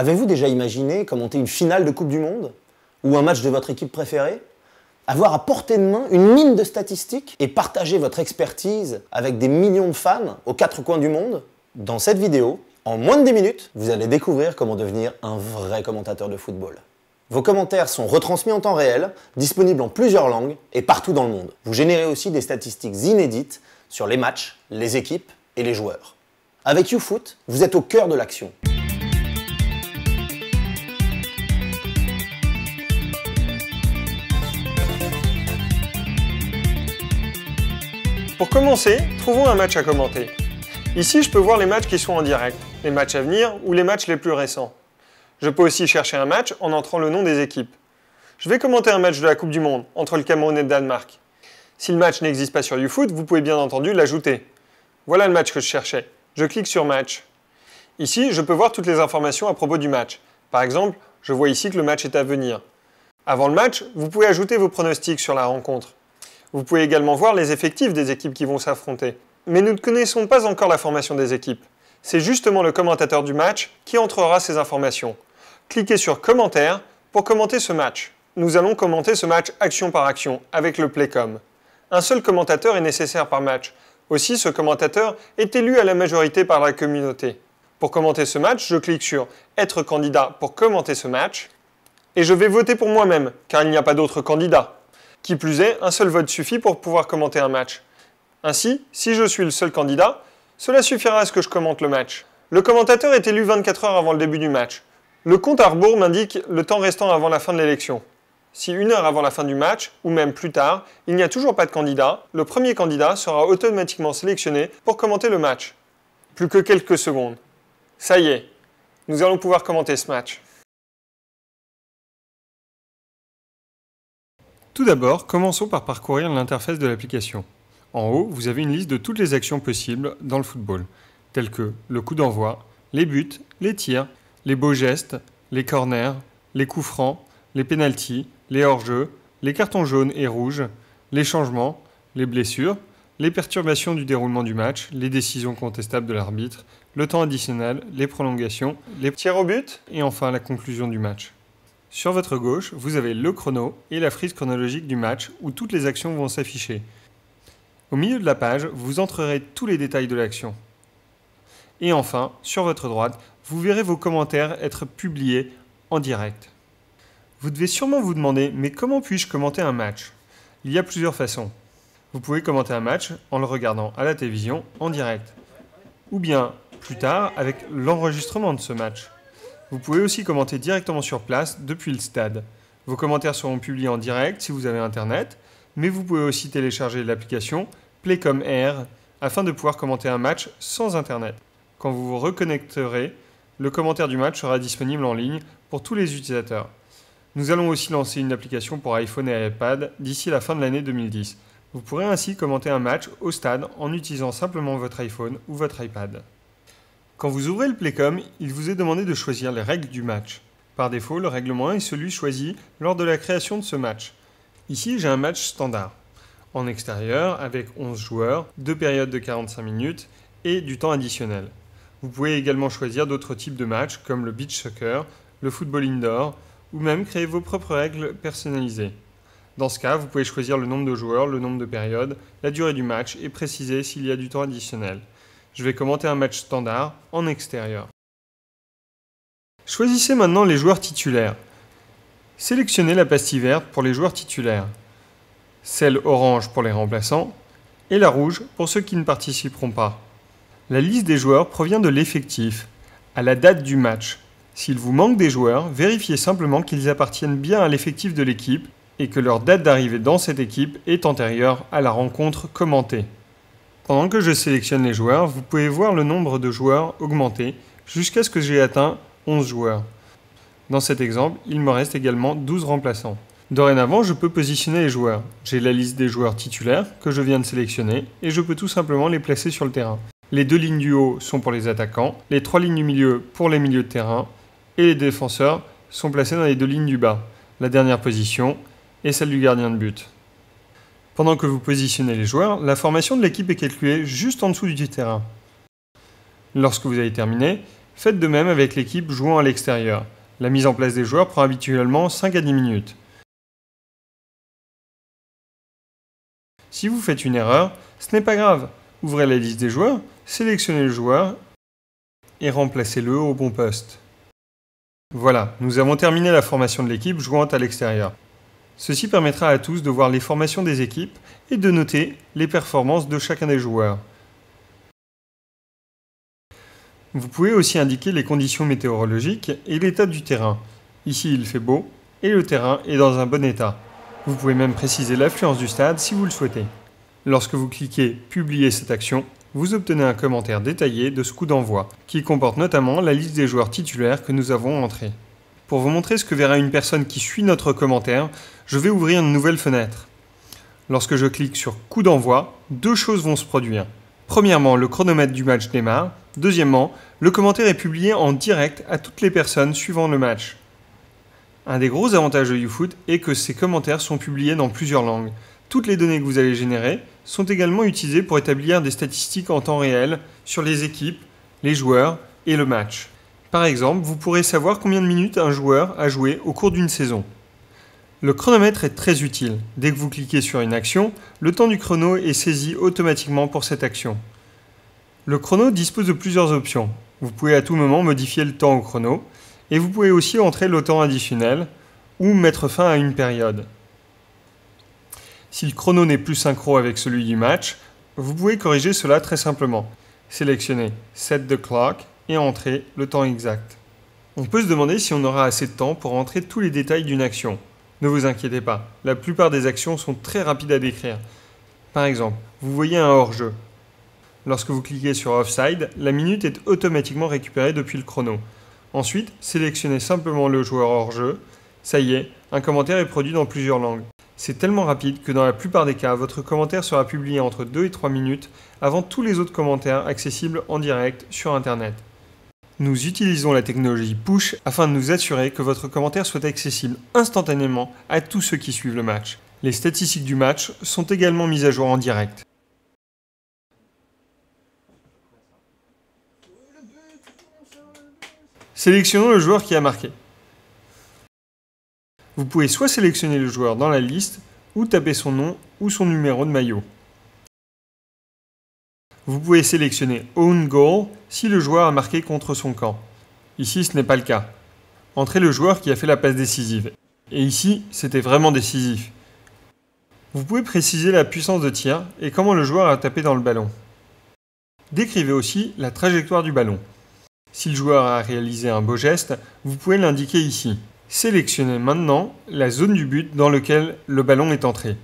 Avez-vous déjà imaginé commenter une finale de Coupe du Monde? Ou un match de votre équipe préférée? Avoir à portée de main une mine de statistiques et partager votre expertise avec des millions de fans aux quatre coins du monde? Dans cette vidéo, en moins de 10 minutes, vous allez découvrir comment devenir un vrai commentateur de football. Vos commentaires sont retransmis en temps réel, disponibles en plusieurs langues et partout dans le monde. Vous générez aussi des statistiques inédites sur les matchs, les équipes et les joueurs. Avec YouFoot, vous êtes au cœur de l'action. Pour commencer, trouvons un match à commenter. Ici, je peux voir les matchs qui sont en direct, les matchs à venir ou les matchs les plus récents. Je peux aussi chercher un match en entrant le nom des équipes. Je vais commenter un match de la Coupe du Monde entre le Cameroun et le Danemark. Si le match n'existe pas sur YouFoot, vous pouvez bien entendu l'ajouter. Voilà le match que je cherchais. Je clique sur Match. Ici, je peux voir toutes les informations à propos du match. Par exemple, je vois ici que le match est à venir. Avant le match, vous pouvez ajouter vos pronostics sur la rencontre. Vous pouvez également voir les effectifs des équipes qui vont s'affronter. Mais nous ne connaissons pas encore la formation des équipes. C'est justement le commentateur du match qui entrera ces informations. Cliquez sur Commentaire pour commenter ce match. Nous allons commenter ce match action par action avec le Playcom. Un seul commentateur est nécessaire par match. Aussi, ce commentateur est élu à la majorité par la communauté. Pour commenter ce match, je clique sur « Être candidat pour commenter ce match » et je vais voter pour moi-même, car il n'y a pas d'autres candidats. Qui plus est, un seul vote suffit pour pouvoir commenter un match. Ainsi, si je suis le seul candidat, cela suffira à ce que je commente le match. Le commentateur est élu 24 heures avant le début du match. Le compte à rebours m'indique le temps restant avant la fin de l'élection. Si 1 heure avant la fin du match, ou même plus tard, il n'y a toujours pas de candidat, le premier candidat sera automatiquement sélectionné pour commenter le match. Plus que quelques secondes. Ça y est, nous allons pouvoir commenter ce match. Tout d'abord, commençons par parcourir l'interface de l'application. En haut, vous avez une liste de toutes les actions possibles dans le football, telles que le coup d'envoi, les buts, les tirs, les beaux gestes, les corners, les coups francs, les pénaltys, les hors-jeux, les cartons jaunes et rouges, les changements, les blessures, les perturbations du déroulement du match, les décisions contestables de l'arbitre, le temps additionnel, les prolongations, les tirs au but et enfin la conclusion du match. Sur votre gauche, vous avez le chrono et la frise chronologique du match où toutes les actions vont s'afficher. Au milieu de la page, vous entrerez tous les détails de l'action. Et enfin, sur votre droite, vous verrez vos commentaires être publiés en direct. Vous devez sûrement vous demander, mais comment puis-je commenter un match? Il y a plusieurs façons. Vous pouvez commenter un match en le regardant à la télévision en direct, ou bien plus tard avec l'enregistrement de ce match. Vous pouvez aussi commenter directement sur place depuis le stade. Vos commentaires seront publiés en direct si vous avez Internet, mais vous pouvez aussi télécharger l'application Playcom Air afin de pouvoir commenter un match sans Internet. Quand vous vous reconnecterez, le commentaire du match sera disponible en ligne pour tous les utilisateurs. Nous allons aussi lancer une application pour iPhone et iPad d'ici la fin de l'année 2010. Vous pourrez ainsi commenter un match au stade en utilisant simplement votre iPhone ou votre iPad. Quand vous ouvrez le Playcom, il vous est demandé de choisir les règles du match. Par défaut, le règlement 1 est celui choisi lors de la création de ce match. Ici, j'ai un match standard, en extérieur avec 11 joueurs, 2 périodes de 45 minutes et du temps additionnel. Vous pouvez également choisir d'autres types de matchs comme le beach soccer, le football indoor ou même créer vos propres règles personnalisées. Dans ce cas, vous pouvez choisir le nombre de joueurs, le nombre de périodes, la durée du match et préciser s'il y a du temps additionnel. Je vais commenter un match standard en extérieur. Choisissez maintenant les joueurs titulaires. Sélectionnez la pastille verte pour les joueurs titulaires, celle orange pour les remplaçants et la rouge pour ceux qui ne participeront pas. La liste des joueurs provient de l'effectif, à la date du match. S'il vous manque des joueurs, vérifiez simplement qu'ils appartiennent bien à l'effectif de l'équipe et que leur date d'arrivée dans cette équipe est antérieure à la rencontre commentée. Pendant que je sélectionne les joueurs, vous pouvez voir le nombre de joueurs augmenter jusqu'à ce que j'ai atteint 11 joueurs. Dans cet exemple, il me reste également 12 remplaçants. Dorénavant, je peux positionner les joueurs. J'ai la liste des joueurs titulaires que je viens de sélectionner et je peux tout simplement les placer sur le terrain. Les 2 lignes du haut sont pour les attaquants, les 3 lignes du milieu pour les milieux de terrain et les défenseurs sont placés dans les 2 lignes du bas, la dernière position et celle du gardien de but. Pendant que vous positionnez les joueurs, la formation de l'équipe est calculée juste en dessous du terrain. Lorsque vous avez terminé, Faites de même avec l'équipe jouant à l'extérieur. La mise en place des joueurs prend habituellement 5 à 10 minutes. Si vous faites une erreur, ce n'est pas grave. Ouvrez la liste des joueurs, sélectionnez le joueur et remplacez-le au bon poste. Voilà, nous avons terminé la formation de l'équipe jouant à l'extérieur. Ceci permettra à tous de voir les formations des équipes et de noter les performances de chacun des joueurs. Vous pouvez aussi indiquer les conditions météorologiques et l'état du terrain. Ici, il fait beau et le terrain est dans un bon état. Vous pouvez même préciser l'affluence du stade si vous le souhaitez. Lorsque vous cliquez « Publier cette action », vous obtenez un commentaire détaillé de ce coup d'envoi, qui comporte notamment la liste des joueurs titulaires que nous avons entrés. Pour vous montrer ce que verra une personne qui suit notre commentaire, je vais ouvrir une nouvelle fenêtre. Lorsque je clique sur « Coup d'envoi », deux choses vont se produire. Premièrement, le chronomètre du match démarre. Deuxièmement, le commentaire est publié en direct à toutes les personnes suivant le match. Un des gros avantages de YouFoot est que ces commentaires sont publiés dans plusieurs langues. Toutes les données que vous allez générer sont également utilisées pour établir des statistiques en temps réel sur les équipes, les joueurs et le match. Par exemple, vous pourrez savoir combien de minutes un joueur a joué au cours d'une saison. Le chronomètre est très utile. Dès que vous cliquez sur une action, le temps du chrono est saisi automatiquement pour cette action. Le chrono dispose de plusieurs options. Vous pouvez à tout moment modifier le temps au chrono et vous pouvez aussi entrer le temps additionnel ou mettre fin à une période. Si le chrono n'est plus synchro avec celui du match, vous pouvez corriger cela très simplement. Sélectionnez Set the Clock et entrez le temps exact. On peut se demander si on aura assez de temps pour entrer tous les détails d'une action. Ne vous inquiétez pas, la plupart des actions sont très rapides à décrire. Par exemple, vous voyez un hors-jeu. Lorsque vous cliquez sur Offside, la minute est automatiquement récupérée depuis le chrono. Ensuite, sélectionnez simplement le joueur hors-jeu. Ça y est, un commentaire est produit dans plusieurs langues. C'est tellement rapide que dans la plupart des cas, votre commentaire sera publié entre 2 et 3 minutes avant tous les autres commentaires accessibles en direct sur Internet. Nous utilisons la technologie Push afin de nous assurer que votre commentaire soit accessible instantanément à tous ceux qui suivent le match. Les statistiques du match sont également mises à jour en direct. Sélectionnons le joueur qui a marqué. Vous pouvez soit sélectionner le joueur dans la liste ou taper son nom ou son numéro de maillot. Vous pouvez sélectionner Own Goal si le joueur a marqué contre son camp. Ici, ce n'est pas le cas. Entrez le joueur qui a fait la passe décisive. Et ici, c'était vraiment décisif. Vous pouvez préciser la puissance de tir et comment le joueur a tapé dans le ballon. Décrivez aussi la trajectoire du ballon. Si le joueur a réalisé un beau geste, vous pouvez l'indiquer ici. Sélectionnez maintenant la zone du but dans laquelle le ballon est entré.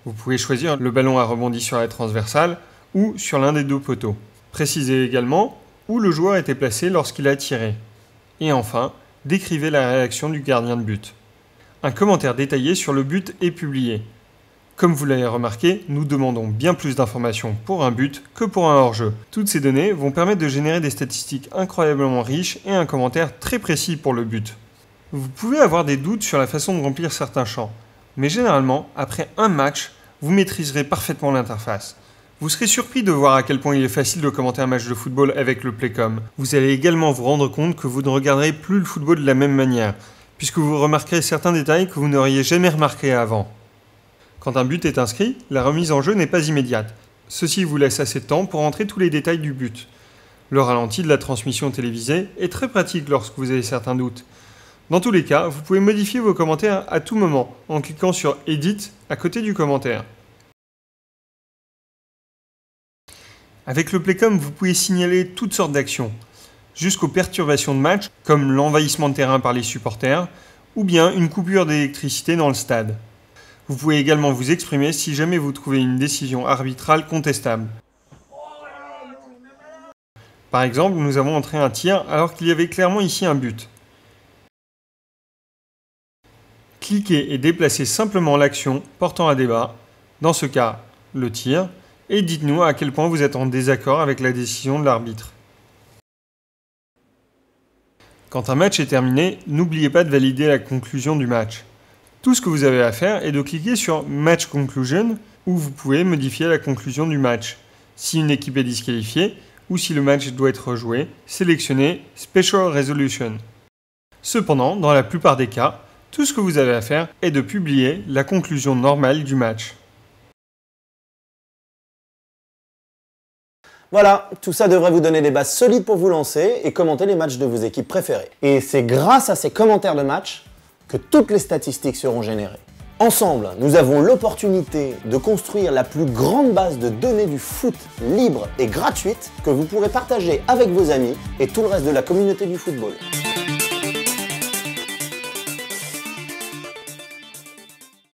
Vous pouvez choisir le ballon a rebondi sur la transversale ou sur l'un des deux poteaux. Précisez également où le joueur était placé lorsqu'il a tiré. Et enfin, décrivez la réaction du gardien de but. Un commentaire détaillé sur le but est publié. Comme vous l'avez remarqué, nous demandons bien plus d'informations pour un but que pour un hors-jeu. Toutes ces données vont permettre de générer des statistiques incroyablement riches et un commentaire très précis pour le but. Vous pouvez avoir des doutes sur la façon de remplir certains champs, mais généralement, après un match, vous maîtriserez parfaitement l'interface. Vous serez surpris de voir à quel point il est facile de commenter un match de football avec le Playcom. Vous allez également vous rendre compte que vous ne regarderez plus le football de la même manière, puisque vous remarquerez certains détails que vous n'auriez jamais remarqués avant. Quand un but est inscrit, la remise en jeu n'est pas immédiate. Ceci vous laisse assez de temps pour entrer tous les détails du but. Le ralenti de la transmission télévisée est très pratique lorsque vous avez certains doutes. Dans tous les cas, vous pouvez modifier vos commentaires à tout moment en cliquant sur Edit à côté du commentaire. Avec le Playcom, vous pouvez signaler toutes sortes d'actions, jusqu'aux perturbations de match, comme l'envahissement de terrain par les supporters, ou bien une coupure d'électricité dans le stade. Vous pouvez également vous exprimer si jamais vous trouvez une décision arbitrale contestable. Par exemple, nous avons entré un tir alors qu'il y avait clairement ici un but. Cliquez et déplacez simplement l'action portant à débat, dans ce cas le tir, et dites-nous à quel point vous êtes en désaccord avec la décision de l'arbitre. Quand un match est terminé, n'oubliez pas de valider la conclusion du match. Tout ce que vous avez à faire est de cliquer sur Match Conclusion, où vous pouvez modifier la conclusion du match. Si une équipe est disqualifiée, ou si le match doit être rejoué, sélectionnez Special Resolution. Cependant, dans la plupart des cas, tout ce que vous avez à faire est de publier la conclusion normale du match. Voilà, tout ça devrait vous donner des bases solides pour vous lancer et commenter les matchs de vos équipes préférées. Et c'est grâce à ces commentaires de match que toutes les statistiques seront générées. Ensemble, nous avons l'opportunité de construire la plus grande base de données du foot libre et gratuite que vous pourrez partager avec vos amis et tout le reste de la communauté du football.